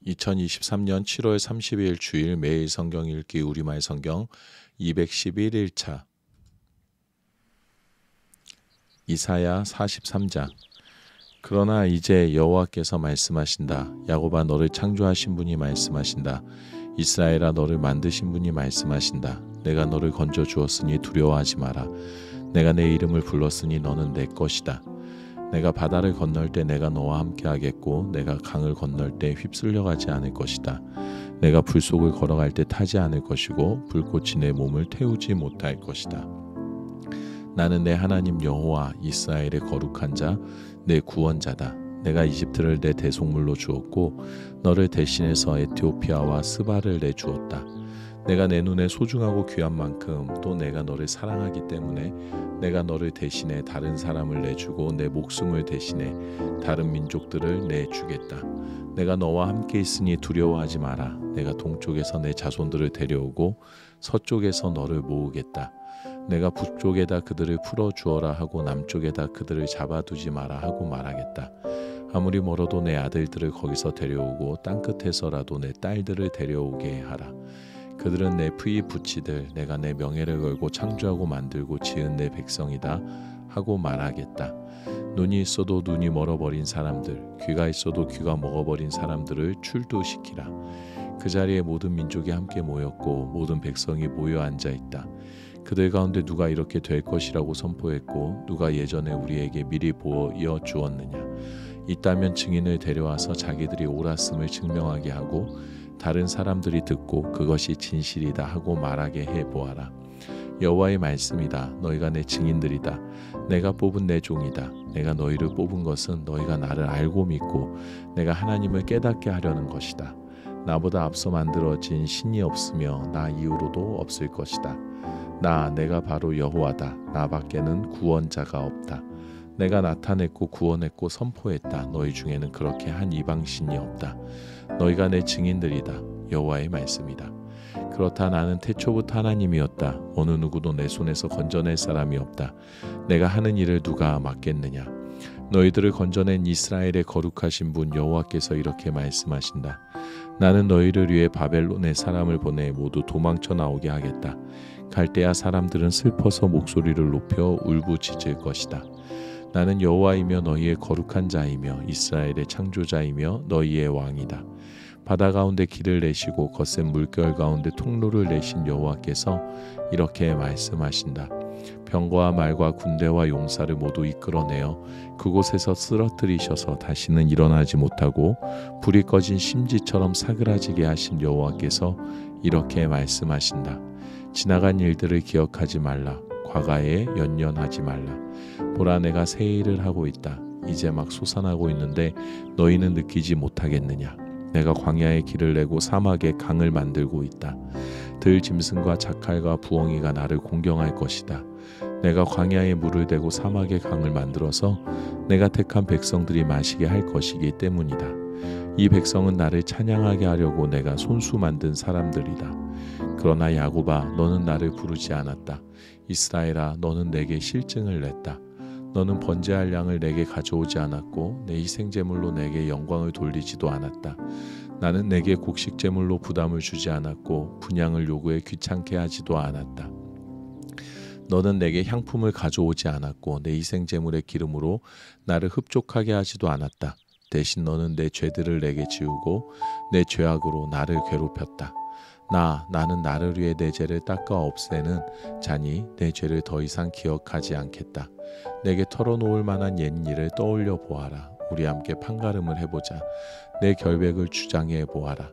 2023년 7월 30일 주일 매일 성경 읽기 우리말 성경 211일차 이사야 43장. 그러나 이제 여호와께서 말씀하신다. 야곱아, 너를 창조하신 분이 말씀하신다. 이스라엘아, 너를 만드신 분이 말씀하신다. 내가 너를 건져 주었으니 두려워하지 마라. 내가 내 이름을 불렀으니 너는 내 것이다. 내가 바다를 건널 때 내가 너와 함께 하겠고, 내가 강을 건널 때 휩쓸려 가지 않을 것이다. 내가 불 속을 걸어갈 때 타지 않을 것이고, 불꽃이 내 몸을 태우지 못할 것이다. 나는 내 하나님 여호와, 이스라엘의 거룩한 자, 내 구원자다. 내가 이집트를 내 대속물로 주었고, 너를 대신해서 에티오피아와 스바를 내주었다. 내가 내 눈에 소중하고 귀한 만큼 또 내가 너를 사랑하기 때문에 내가 너를 대신해 다른 사람을 내주고 내 목숨을 대신해 다른 민족들을 내주겠다. 내가 너와 함께 있으니 두려워하지 마라. 내가 동쪽에서 내 자손들을 데려오고 서쪽에서 너를 모으겠다. 내가 북쪽에다 그들을 풀어주어라 하고 남쪽에다 그들을 잡아두지 마라 하고 말하겠다. 아무리 멀어도 내 아들들을 거기서 데려오고 땅끝에서라도 내 딸들을 데려오게 하라. 그들은 내 프이 부치들, 내가 내 명예를 걸고 창조하고 만들고 지은 내 백성이다 하고 말하겠다. 눈이 있어도 눈이 멀어버린 사람들, 귀가 있어도 귀가 먹어버린 사람들을 출두시키라. 그 자리에 모든 민족이 함께 모였고 모든 백성이 모여 앉아있다. 그들 가운데 누가 이렇게 될 것이라고 선포했고 누가 예전에 우리에게 미리 보여주었느냐. 있다면 증인을 데려와서 자기들이 옳았음을 증명하게 하고 다른 사람들이 듣고 그것이 진실이다 하고 말하게 해보아라. 여호와의 말씀이다. 너희가 내 증인들이다. 내가 뽑은 내 종이다. 내가 너희를 뽑은 것은 너희가 나를 알고 믿고 내가 하나님을 깨닫게 하려는 것이다. 나보다 앞서 만들어진 신이 없으며 나 이후로도 없을 것이다. 내가 바로 여호와다. 나밖에는 구원자가 없다. 내가 나타냈고 구원했고 선포했다. 너희 중에는 그렇게 한 이방신이 없다. 너희가 내 증인들이다. 여호와의 말씀이다. 그렇다. 나는 태초부터 하나님이었다. 어느 누구도 내 손에서 건져낼 사람이 없다. 내가 하는 일을 누가 막겠느냐. 너희들을 건져낸 이스라엘의 거룩하신 분 여호와께서 이렇게 말씀하신다. 나는 너희를 위해 바벨론에 사람을 보내 모두 도망쳐 나오게 하겠다. 갈대아 사람들은 슬퍼서 목소리를 높여 울부짖을 것이다. 나는 여호와이며 너희의 거룩한 자이며 이스라엘의 창조자이며 너희의 왕이다. 바다 가운데 길을 내시고 거센 물결 가운데 통로를 내신 여호와께서 이렇게 말씀하신다. 병거와 말과 군대와 용사를 모두 이끌어내어 그곳에서 쓰러뜨리셔서 다시는 일어나지 못하고 불이 꺼진 심지처럼 사그라지게 하신 여호와께서 이렇게 말씀하신다. 지나간 일들을 기억하지 말라. 과거에 연연하지 말라. 보라, 내가 새 일을 하고 있다. 이제 막 솟아나고 있는데 너희는 느끼지 못하겠느냐. 내가 광야에 길을 내고 사막에 강을 만들고 있다. 들 짐승과 자칼과 부엉이가 나를 공경할 것이다. 내가 광야에 물을 대고 사막에 강을 만들어서 내가 택한 백성들이 마시게 할 것이기 때문이다. 이 백성은 나를 찬양하게 하려고 내가 손수 만든 사람들이다. 그러나 야곱아, 너는 나를 부르지 않았다. 이스라엘아, 너는 내게 실증을 냈다. 너는 번제할 양을 내게 가져오지 않았고 내 희생제물로 내게 영광을 돌리지도 않았다. 나는 내게 곡식제물로 부담을 주지 않았고 분향을 요구해 귀찮게 하지도 않았다. 너는 내게 향품을 가져오지 않았고 내 희생제물의 기름으로 나를 흡족하게 하지도 않았다. 대신 너는 내 죄들을 내게 지우고 내 죄악으로 나를 괴롭혔다. 나는 나를 위해 내 죄를 닦아 없애는 자니 내 죄를 더 이상 기억하지 않겠다. 내게 털어놓을 만한 옛일을 떠올려 보아라. 우리 함께 판가름을 해보자. 내 결백을 주장해 보아라.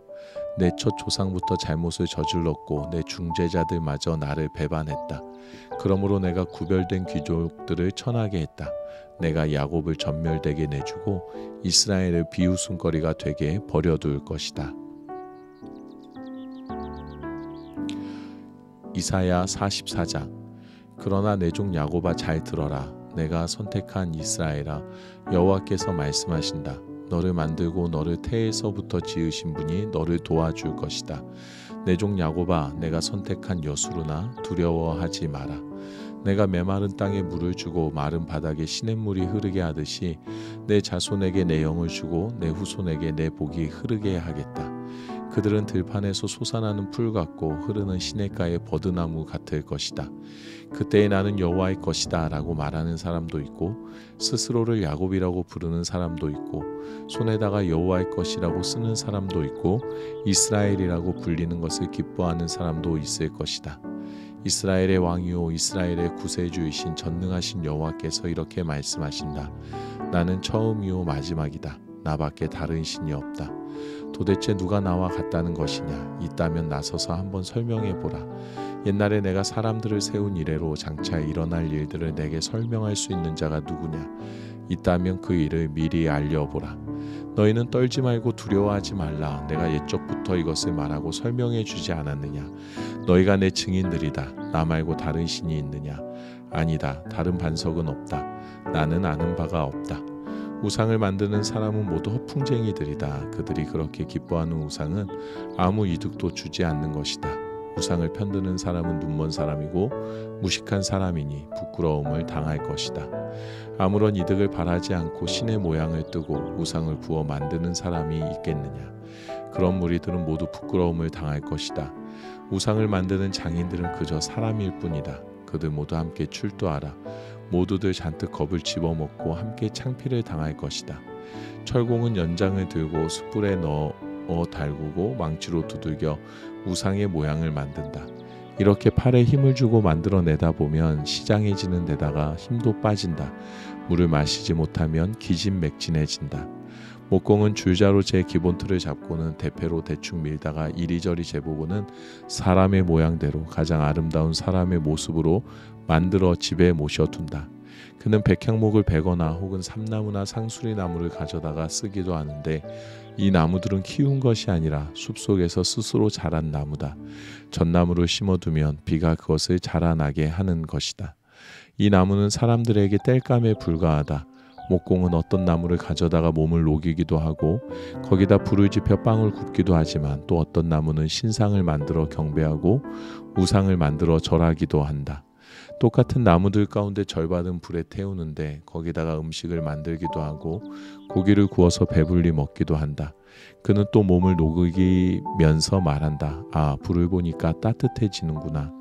내 첫 조상부터 잘못을 저질렀고 내 중재자들마저 나를 배반했다. 그러므로 내가 구별된 귀족들을 천하게 했다. 내가 야곱을 전멸되게 내주고 이스라엘을 비웃음거리가 되게 버려둘 것이다. 이사야 44장. 그러나 내 종 야곱아, 잘 들어라. 내가 선택한 이스라엘아, 여호와께서 말씀하신다. 너를 만들고 너를 태에서부터 지으신 분이 너를 도와줄 것이다. 내 종 야곱아, 내가 선택한 여수르나 두려워하지 마라. 내가 메마른 땅에 물을 주고 마른 바닥에 시냇물이 흐르게 하듯이 내 자손에게 내 영을 주고 내 후손에게 내 복이 흐르게 하겠다. 그들은 들판에서 솟아나는 풀 같고 흐르는 시냇가의 버드나무 같을 것이다. 그때에 나는 여호와의 것이다 라고 말하는 사람도 있고 스스로를 야곱이라고 부르는 사람도 있고 손에다가 여호와의 것이라고 쓰는 사람도 있고 이스라엘이라고 불리는 것을 기뻐하는 사람도 있을 것이다. 이스라엘의 왕이요 이스라엘의 구세주이신 전능하신 여호와께서 이렇게 말씀하신다. 나는 처음이요 마지막이다. 나밖에 다른 신이 없다. 도대체 누가 나와 같다는 것이냐? 있다면 나서서 한번 설명해 보라. 옛날에 내가 사람들을 세운 이래로 장차 일어날 일들을 내게 설명할 수 있는 자가 누구냐? 있다면 그 일을 미리 알려보라. 너희는 떨지 말고 두려워하지 말라. 내가 옛적부터 이것을 말하고 설명해 주지 않았느냐? 너희가 내 증인들이다. 나 말고 다른 신이 있느냐? 아니다. 다른 반석은 없다. 나는 아는 바가 없다. 우상을 만드는 사람은 모두 허풍쟁이들이다. 그들이 그렇게 기뻐하는 우상은 아무 이득도 주지 않는 것이다. 우상을 편드는 사람은 눈먼 사람이고 무식한 사람이니 부끄러움을 당할 것이다. 아무런 이득을 바라지 않고 신의 모양을 뜨고 우상을 부어 만드는 사람이 있겠느냐? 그런 무리들은 모두 부끄러움을 당할 것이다. 우상을 만드는 장인들은 그저 사람일 뿐이다. 그들 모두 함께 출두하라. 모두들 잔뜩 겁을 집어먹고 함께 창피를 당할 것이다. 철공은 연장을 들고 숯불에 넣어 달구고 망치로 두들겨 우상의 모양을 만든다. 이렇게 팔에 힘을 주고 만들어내다 보면 시장해지는 데다가 힘도 빠진다. 물을 마시지 못하면 기진맥진해진다. 목공은 줄자로 제 기본 틀을 잡고는 대패로 대충 밀다가 이리저리 재보고는 사람의 모양대로 가장 아름다운 사람의 모습으로 만들어 집에 모셔둔다. 그는 백향목을 베거나 혹은 삼나무나 상수리 나무를 가져다가 쓰기도 하는데 이 나무들은 키운 것이 아니라 숲속에서 스스로 자란 나무다. 전나무를 심어두면 비가 그것을 자라나게 하는 것이다. 이 나무는 사람들에게 땔감에 불과하다. 목공은 어떤 나무를 가져다가 몸을 녹이기도 하고 거기다 불을 지펴 빵을 굽기도 하지만 또 어떤 나무는 신상을 만들어 경배하고 우상을 만들어 절하기도 한다. 똑같은 나무들 가운데 절반은 불에 태우는데 거기다가 음식을 만들기도 하고 고기를 구워서 배불리 먹기도 한다. 그는 또 몸을 녹이면서 말한다. 아, 불을 보니까 따뜻해지는구나.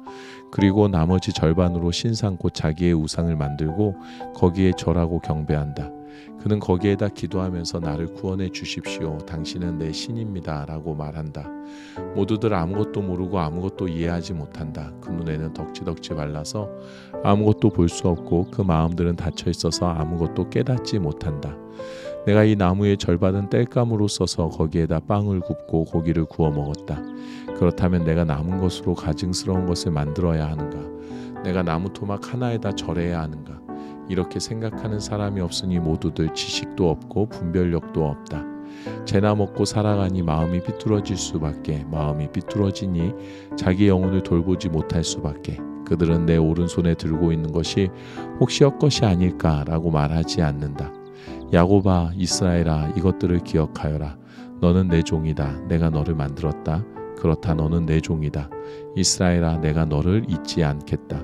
그리고 나머지 절반으로 신상 곧 자기의 우상을 만들고 거기에 절하고 경배한다. 그는 거기에다 기도하면서 나를 구원해 주십시오. 당신은 내 신입니다. 라고 말한다. 모두들 아무것도 모르고 아무것도 이해하지 못한다. 그 눈에는 덕지덕지 발라서 아무것도 볼 수 없고 그 마음들은 닫혀 있어서 아무것도 깨닫지 못한다. 내가 이 나무의 절반은 땔감으로 써서 거기에다 빵을 굽고 고기를 구워 먹었다. 그렇다면 내가 남은 것으로 가증스러운 것을 만들어야 하는가? 내가 나무 토막 하나에다 절해야 하는가? 이렇게 생각하는 사람이 없으니 모두들 지식도 없고 분별력도 없다. 재나 먹고 살아가니 마음이 삐뚤어질 수밖에. 마음이 삐뚤어지니 자기 영혼을 돌보지 못할 수밖에. 그들은 내 오른손에 들고 있는 것이 혹시 헛것이 아닐까라고 말하지 않는다. 야곱아, 이스라엘아, 이것들을 기억하여라. 너는 내 종이다. 내가 너를 만들었다. 그렇다, 너는 내 종이다. 이스라엘아, 내가 너를 잊지 않겠다.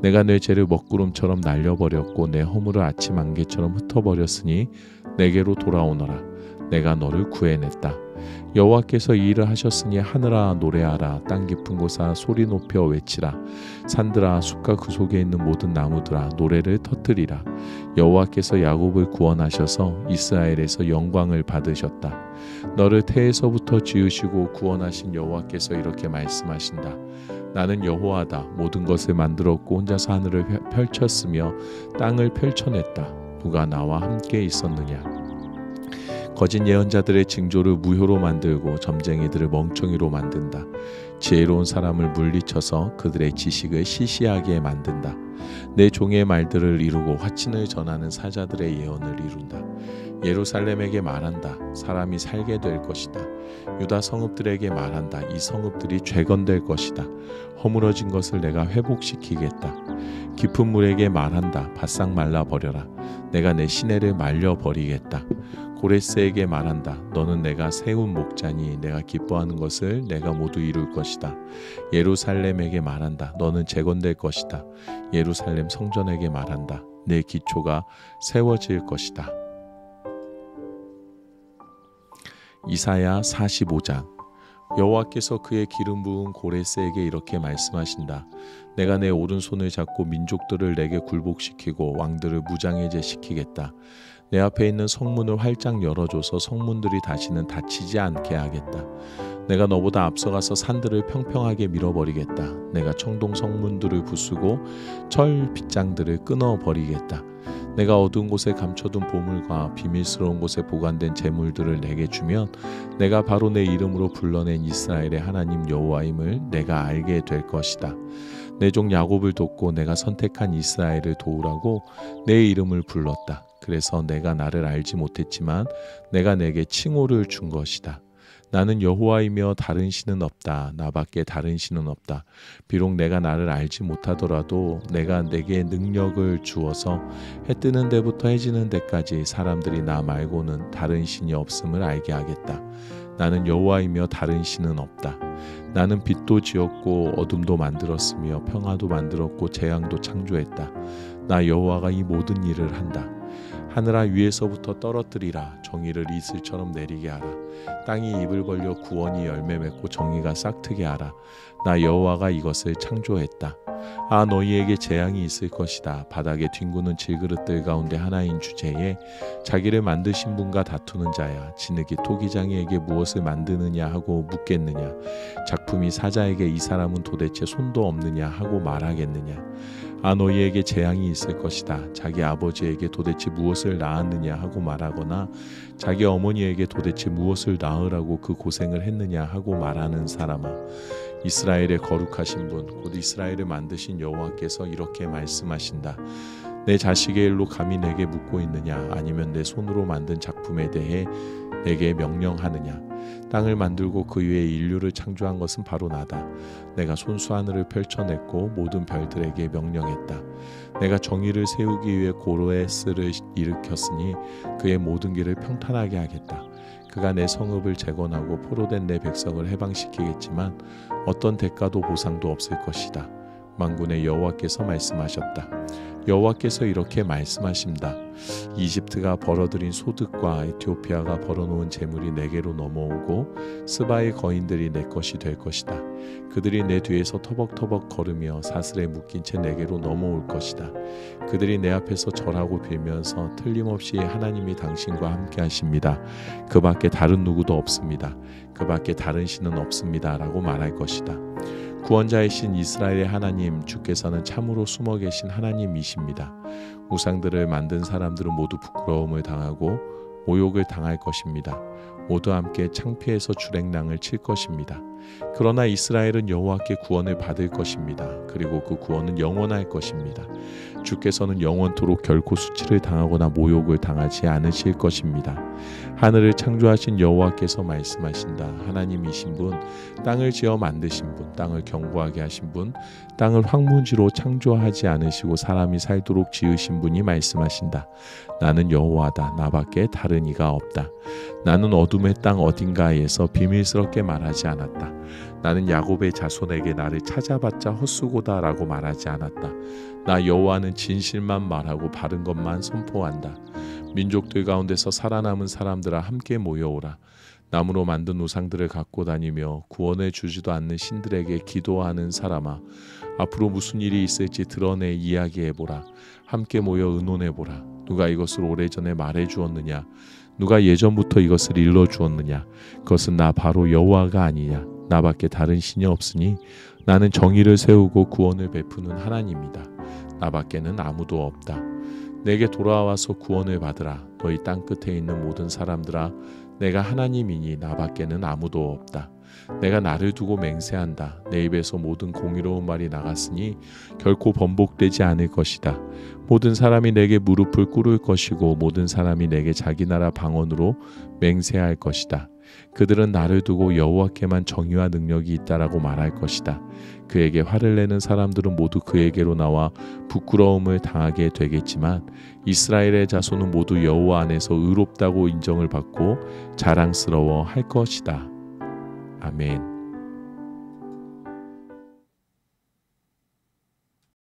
내가 내 죄를 먹구름처럼 날려버렸고 내 허물을 아침 안개처럼 흩어버렸으니 내게로 돌아오너라. 내가 너를 구해냈다. 여호와께서 이 일을 하셨으니 하늘아 노래하라. 땅 깊은 곳아 소리 높여 외치라. 산들아 숲과 그 속에 있는 모든 나무들아 노래를 터뜨리라. 여호와께서 야곱을 구원하셔서 이스라엘에서 영광을 받으셨다. 너를 태에서부터 지으시고 구원하신 여호와께서 이렇게 말씀하신다. 나는 여호와다. 모든 것을 만들었고 혼자서 하늘을 펼쳤으며 땅을 펼쳐냈다. 누가 나와 함께 있었느냐? 거짓 예언자들의 징조를 무효로 만들고 점쟁이들을 멍청이로 만든다. 지혜로운 사람을 물리쳐서 그들의 지식을 시시하게 만든다. 내 종의 말들을 이루고 화친을 전하는 사자들의 예언을 이룬다. 예루살렘에게 말한다. 사람이 살게 될 것이다. 유다 성읍들에게 말한다. 이 성읍들이 죄건될 것이다. 허물어진 것을 내가 회복시키겠다. 깊은 물에게 말한다. 바싹 말라버려라. 내가 내 시내를 말려버리겠다. 고레스에게 말한다. 너는 내가 세운 목자니 내가 기뻐하는 것을 내가 모두 이룰 것이다. 예루살렘에게 말한다. 너는 재건될 것이다. 예루살렘 성전에게 말한다. 내 기초가 세워질 것이다. 이사야 45장. 여호와께서 그의 기름 부은 고레스에게 이렇게 말씀하신다. 내가 내 오른손을 잡고 민족들을 내게 굴복시키고 왕들을 무장해제시키겠다. 내 앞에 있는 성문을 활짝 열어줘서 성문들이 다시는 닫히지 않게 하겠다. 내가 너보다 앞서가서 산들을 평평하게 밀어버리겠다. 내가 청동 성문들을 부수고 철 빗장들을 끊어버리겠다. 내가 어두운 곳에 감춰둔 보물과 비밀스러운 곳에 보관된 재물들을 내게 주면 내가 바로 내 이름으로 불러낸 이스라엘의 하나님 여호와임을 내가 알게 될 것이다. 내 종 야곱을 돕고 내가 선택한 이스라엘을 도우라고 내 이름을 불렀다. 그래서 내가 나를 알지 못했지만 내가 내게 칭호를 준 것이다. 나는 여호와이며 다른 신은 없다. 나밖에 다른 신은 없다. 비록 내가 나를 알지 못하더라도 내가 내게 능력을 주어서 해 뜨는 데부터 해 지는 데까지 사람들이 나 말고는 다른 신이 없음을 알게 하겠다. 나는 여호와이며 다른 신은 없다. 나는 빛도 지었고 어둠도 만들었으며 평화도 만들었고 재앙도 창조했다. 나 여호와가 이 모든 일을 한다. 하늘아 위에서부터 떨어뜨리라. 정의를 이슬처럼 내리게 하라. 땅이 입을 벌려 구원이 열매 맺고 정의가 싹트게 하라. 나 여호와가 이것을 창조했다. 아 너희에게 재앙이 있을 것이다. 바닥에 뒹구는 질그릇들 가운데 하나인 주제에 자기를 만드신 분과 다투는 자야. 진흙이 토기장이에게 무엇을 만드느냐 하고 묻겠느냐. 작품이 사자에게 이 사람은 도대체 손도 없느냐 하고 말하겠느냐. 아 너희에게 재앙이 있을 것이다. 자기 아버지에게 도대체 무엇을 낳았느냐 하고 말하거나 자기 어머니에게 도대체 무엇을 낳으라고 그 고생을 했느냐 하고 말하는 사람아. 이스라엘의 거룩하신 분 곧 이스라엘을 만드신 여호와께서 이렇게 말씀하신다. 내 자식의 일로 감히 내게 묻고 있느냐. 아니면 내 손으로 만든 작품에 대해 내게 명령하느냐. 땅을 만들고 그 위에 인류를 창조한 것은 바로 나다. 내가 손수 하늘을 펼쳐냈고 모든 별들에게 명령했다. 내가 정의를 세우기 위해 고레스를 일으켰으니 그의 모든 길을 평탄하게 하겠다. 그가 내 성읍을 재건하고 포로된 내 백성을 해방시키겠지만 어떤 대가도 보상도 없을 것이다. 만군의 여호와께서 말씀하셨다. 여호와께서 이렇게 말씀하신다. 이집트가 벌어들인 소득과 에티오피아가 벌어놓은 재물이 내게로 넘어오고 스바의 거인들이 내 것이 될 것이다. 그들이 내 뒤에서 터벅터벅 걸으며 사슬에 묶인 채 내게로 넘어올 것이다. 그들이 내 앞에서 절하고 빌면서 틀림없이 하나님이 당신과 함께 하십니다. 그 밖에 다른 누구도 없습니다. 그 밖에 다른 신은 없습니다. 라고 말할 것이다. 구원자이신 이스라엘의 하나님 주께서는 참으로 숨어 계신 하나님이십니다. 우상들을 만든 사람들은 모두 부끄러움을 당하고 모욕을 당할 것입니다. 모두 함께 창피해서 주랭랑을 칠 것입니다. 그러나 이스라엘은 여호와께 구원을 받을 것입니다. 그리고 그 구원은 영원할 것입니다. 주께서는 영원토록 결코 수치를 당하거나 모욕을 당하지 않으실 것입니다. 하늘을 창조하신 여호와께서 말씀하신다. 하나님이신 분, 땅을 지어 만드신 분, 땅을 견고하게 하신 분, 땅을 황무지로 창조하지 않으시고 사람이 살도록 지으신 분이 말씀하신다. 나는 여호와다. 나밖에 다른 이가 없다. 나는 어둠의 땅 어딘가에서 비밀스럽게 말하지 않았다. 나는 야곱의 자손에게 나를 찾아봤자 헛수고다 라고 말하지 않았다. 나 여호와는 진실만 말하고 바른 것만 선포한다. 민족들 가운데서 살아남은 사람들아 함께 모여오라. 나무로 만든 우상들을 갖고 다니며 구원을 주지도 않는 신들에게 기도하는 사람아, 앞으로 무슨 일이 있을지 드러내 이야기해보라. 함께 모여 의논해보라. 누가 이것을 오래전에 말해주었느냐? 누가 예전부터 이것을 일러주었느냐? 그것은 나 바로 여호와가 아니냐? 나밖에 다른 신이 없으니 나는 정의를 세우고 구원을 베푸는 하나님이다. 나밖에는 아무도 없다. 내게 돌아와서 구원을 받으라. 너희 땅끝에 있는 모든 사람들아, 내가 하나님이니 나밖에는 아무도 없다. 내가 나를 두고 맹세한다. 내 입에서 모든 공의로운 말이 나갔으니 결코 번복되지 않을 것이다. 모든 사람이 내게 무릎을 꿇을 것이고 모든 사람이 내게 자기 나라 방언으로 맹세할 것이다. 그들은 나를 두고 여호와께만 정의와 능력이 있다라고 말할 것이다. 그에게 화를 내는 사람들은 모두 그에게로 나와 부끄러움을 당하게 되겠지만 이스라엘의 자손은 모두 여호와 안에서 의롭다고 인정을 받고 자랑스러워 할 것이다. 아멘.